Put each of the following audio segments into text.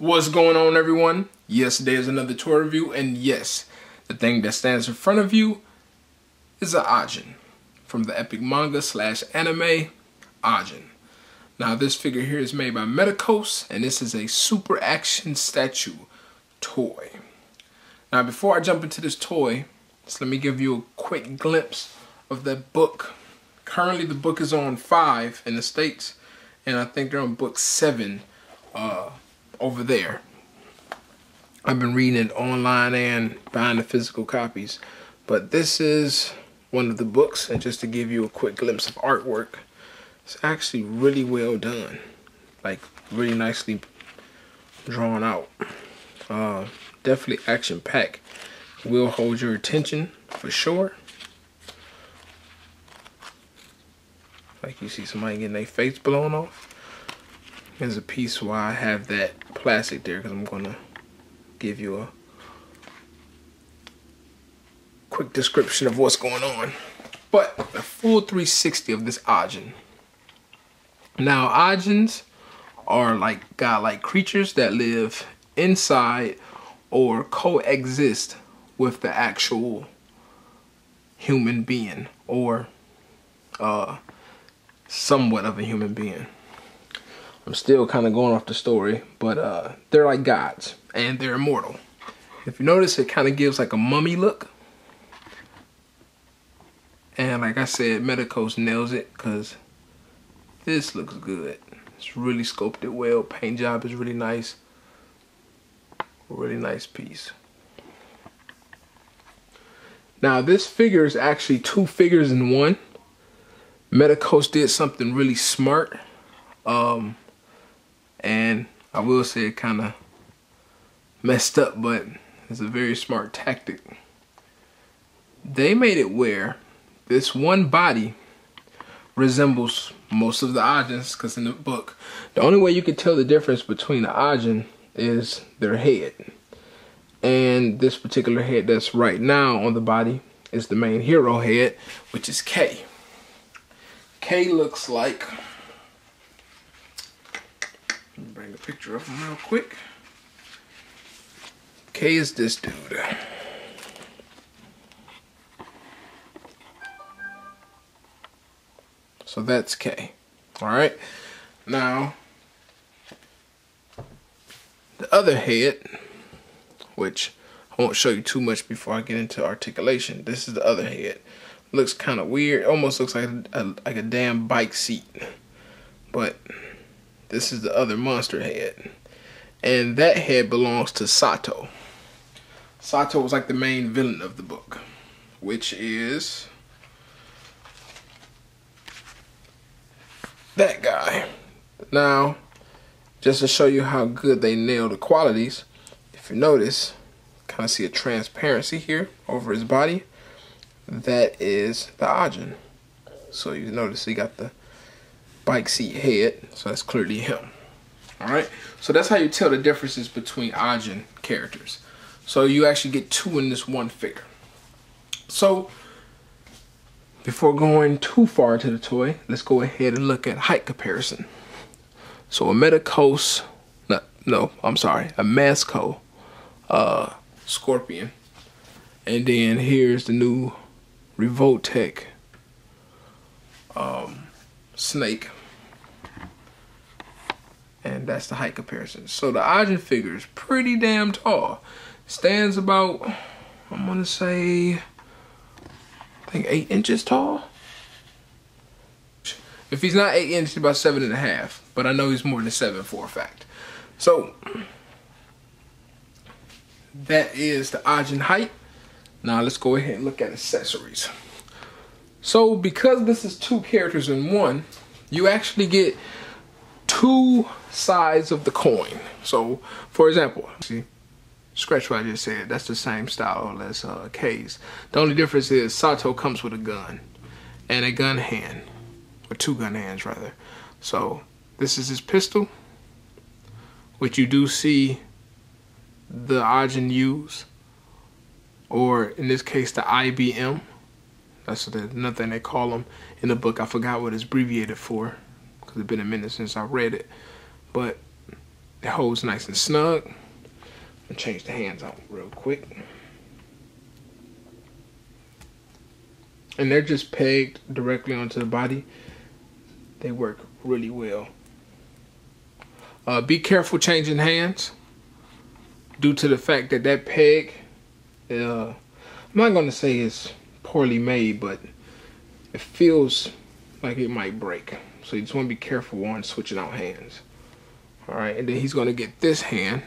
What's going on, everyone? Yes, there's another toy review, and yes, the thing that stands in front of you is an Ajin from the epic manga / anime Ajin. Now, this figure here is made by Medicos, and this is a super action statue toy. Now, before I jump into this toy, just let me give you a quick glimpse of that book. Currently, the book is on 5 in the States, and I think they're on book 7 over there. I've been reading it online and buying the physical copies, but this is one of the books, and just to give you a quick glimpse of artwork, it's actually really well done, like really nicely drawn out. Definitely action packed. Will hold your attention for sure. Like you see somebody getting their face blown off. There's a piece why I have that plastic there, because I'm gonna give you a quick description of what's going on. But a full 360 of this Ajin. Now, Ajins are like godlike creatures that live inside or coexist with the actual human being, or somewhat of a human being. I'm still kind of going off the story, but they're like gods, and they're immortal. If you notice, it kind of gives like a mummy look. And like I said, Medicos nails it, because this looks good. It's really sculpted well. Paint job is really nice. Really nice piece. Now, this figure is actually 2 figures in one. Medicos did something really smart. And I will say it kind of messed up, but it's a very smart tactic. They made it where this one body resembles most of the Ajins, because in the book, the only way you can tell the difference between the Ajin is their head. And this particular head that's right now on the body is the main hero head, which is K. K looks like, let me bring a picture of him real quick. K is this dude. So that's K. Alright. Now, the other head, which I won't show you too much before I get into articulation. This is the other head. Looks kind of weird. Almost looks like a damn bike seat. But this is the other monster head. And that head belongs to Sato. Sato was like the main villain of the book, which is that guy. Now, just to show you how good they nail the qualities, if you notice, kind of see a transparency here over his body. That is the Ajin. So you notice he got the bike seat head, so that's clearly him. Alright, so that's how you tell the differences between Ajin characters. So you actually get 2 in this one figure. So before going too far into the toy, let's go ahead and look at height comparison. So a Medicos, a Mezco Scorpion, and then here's the new Revoltech Snake, and that's the height comparison. So the Ajin figure is pretty damn tall. Stands about, I'm gonna say, I think 8 inches tall. If he's not 8 inches, about 7.5. But I know he's more than 7 for a fact. So that is the Ajin height. Now let's go ahead and look at accessories. So because this is 2 characters in one, you actually get 2 sides of the coin. So for example, see, scratch what I just said. That's the same style as K's. The only difference is Sato comes with a gun and a gun hand, or 2 gun hands rather. So this is his pistol, which you do see the Ajin use, or in this case the IBM. That's another thing they call them in the book. I forgot what it's abbreviated for, because it's been a minute since I read it. But It holds nice and snug. I'm gonna change the hands out real quick. And they're just pegged directly onto the body. They work really well. Be careful changing hands due to the fact that that peg, I'm not gonna say it's poorly made, but it feels like it might break. So you just wanna be careful on switching out hands. All right, and then he's gonna get this hand,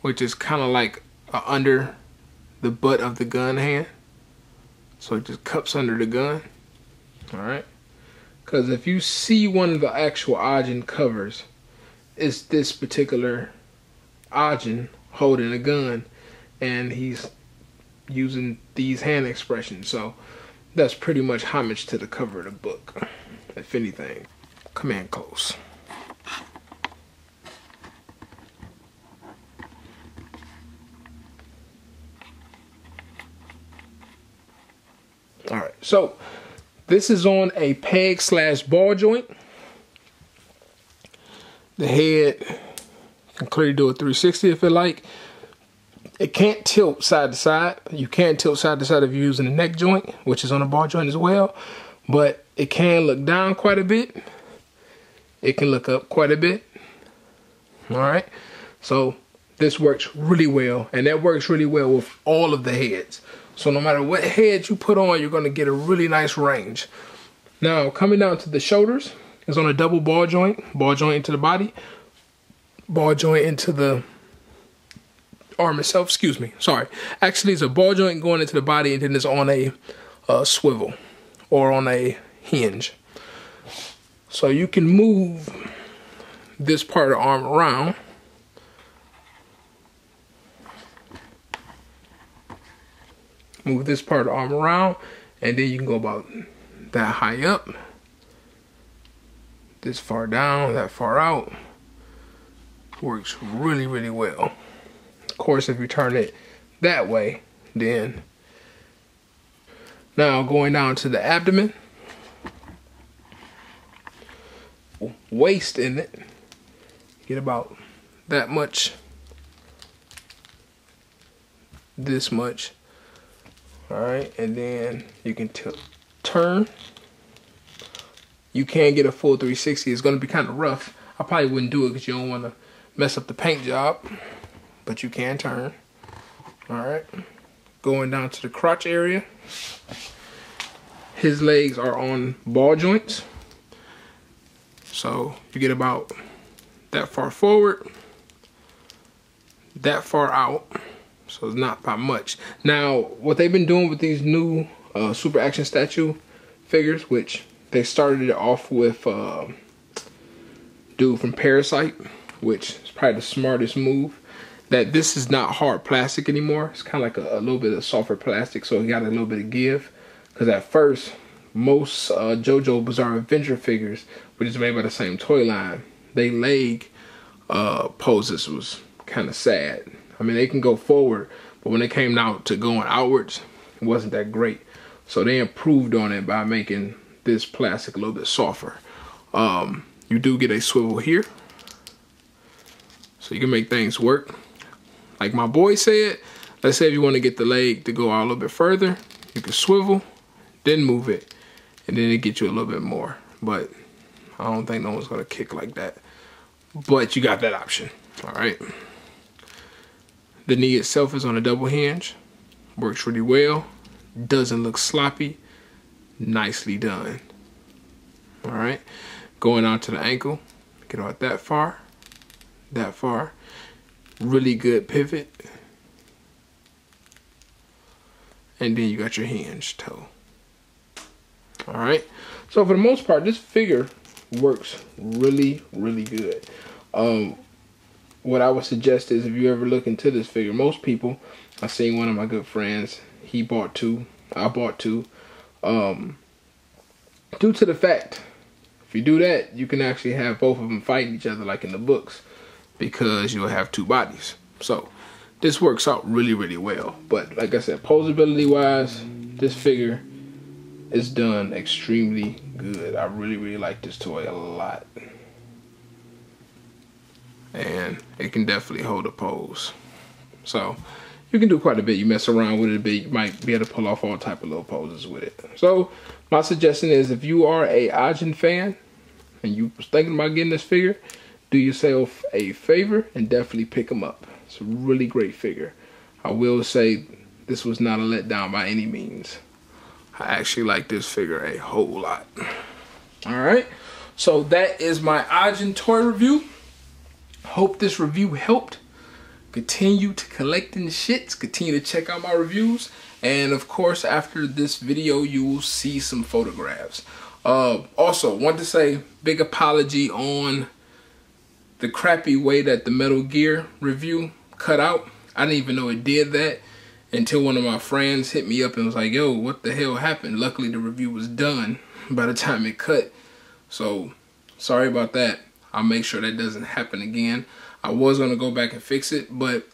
which is kind of like under the butt of the gun hand. So it just cups under the gun. All right. Because if you see one of the actual Ajin covers, it's this particular Ajin holding a gun, and he's using these hand expressions. So that's pretty much homage to the cover of the book, if anything. Come in close. All right, so this is on a peg / ball joint. The head can clearly do a 360 if it like. It can't tilt side to side. You can tilt side to side if you're using a neck joint, which is on a ball joint as well. But it can look down quite a bit. It can look up quite a bit. All right, so this works really well, and that works really well with all of the heads. So no matter what head you put on, you're going to get a really nice range. Now, coming down to the shoulders, is on a double ball joint into the body, ball joint into the arm itself, excuse me, sorry. Actually, it's a ball joint going into the body, and then it's on a swivel or on a hinge. So you can move this part of the arm around. Move this part of the arm around, and then you can go about that high up, this far down, that far out. Works really, really well. Of course, if you turn it that way, then. Now going down to the abdomen, waist in it, get about that much, this much. All right, and then you can turn. You can get a full 360. It's going to be kind of rough. I probably wouldn't do it because you don't want to mess up the paint job, but you can turn. All right, going down to the crotch area. His legs are on ball joints, so you get about that far forward, that far out. So it's not by much. Now, what they've been doing with these new Super Action Statue figures, which they started it off with dude from Parasite, which is probably the smartest move, that this is not hard plastic anymore. It's kind of like a little bit of softer plastic, so it got a little bit of give. Because at first, most JoJo Bizarre Adventure figures, which is made by the same toy line, they leg poses was kind of sad. I mean, they can go forward, but when it came out to going outwards, it wasn't that great. So they improved on it by making this plastic a little bit softer. You do get a swivel here, so you can make things work. Like my boy said, let's say if you want to get the leg to go out a little bit further, you can swivel, then move it, and then it gets you a little bit more. But I don't think no one's going to kick like that. But you got that option, all right? The knee itself is on a double hinge. Works really well. Doesn't look sloppy. Nicely done. All right. Going on to the ankle. Get out that far. That far. Really good pivot. And then you got your hinge toe. All right. So for the most part, this figure works really, really good. What I would suggest is if you ever look into this figure, most people, I seen one of my good friends, he bought two, I bought two. Due to the fact, if you do that, you can actually have both of them fighting each other like in the books, because you'll have two bodies. So this works out really, really well. But like I said, posability wise, this figure is done extremely good. I really, really like this toy a lot. and it can definitely hold a pose. So you can do quite a bit. You mess around with it a bit, you might be able to pull off all type of little poses with it. So my suggestion is, if you are a Ajin fan and you was thinking about getting this figure, do yourself a favor and definitely pick him up. It's a really great figure. I will say this was not a letdown by any means. I actually like this figure a whole lot. Alright, so that is my Ajin toy review. Hope this review helped. Continue to collecting shits. Continue to check out my reviews. And of course, after this video, you will see some photographs. Also, want to say big apology on the crappy way that the Metal Gear review cut out. I didn't even know it did that until one of my friends hit me up and was like, yo, what the hell happened? Luckily, the review was done by the time it cut. So, sorry about that. I'll make sure that doesn't happen again. I was going to go back and fix it, but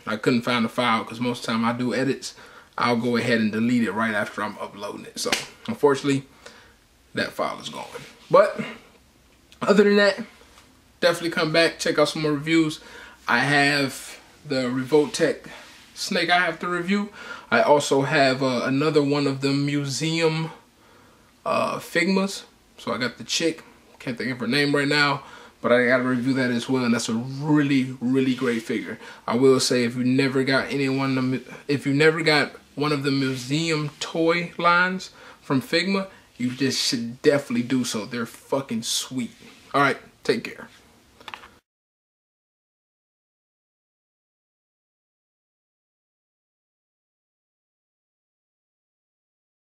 I couldn't find the file because most of the time I do edits, I'll go ahead and delete it right after I'm uploading it. So, unfortunately, that file is gone. But, other than that, definitely come back, check out some more reviews. I have the Revoltech snake I have to review. I also have another one of the museum Figmas. So I got the chick, can't think of her name right now, but I gotta review that as well, and that's a really, really great figure. I will say, if you never got one of the museum toy lines from Figma, you just should definitely do so. They're fucking sweet. All right, take care.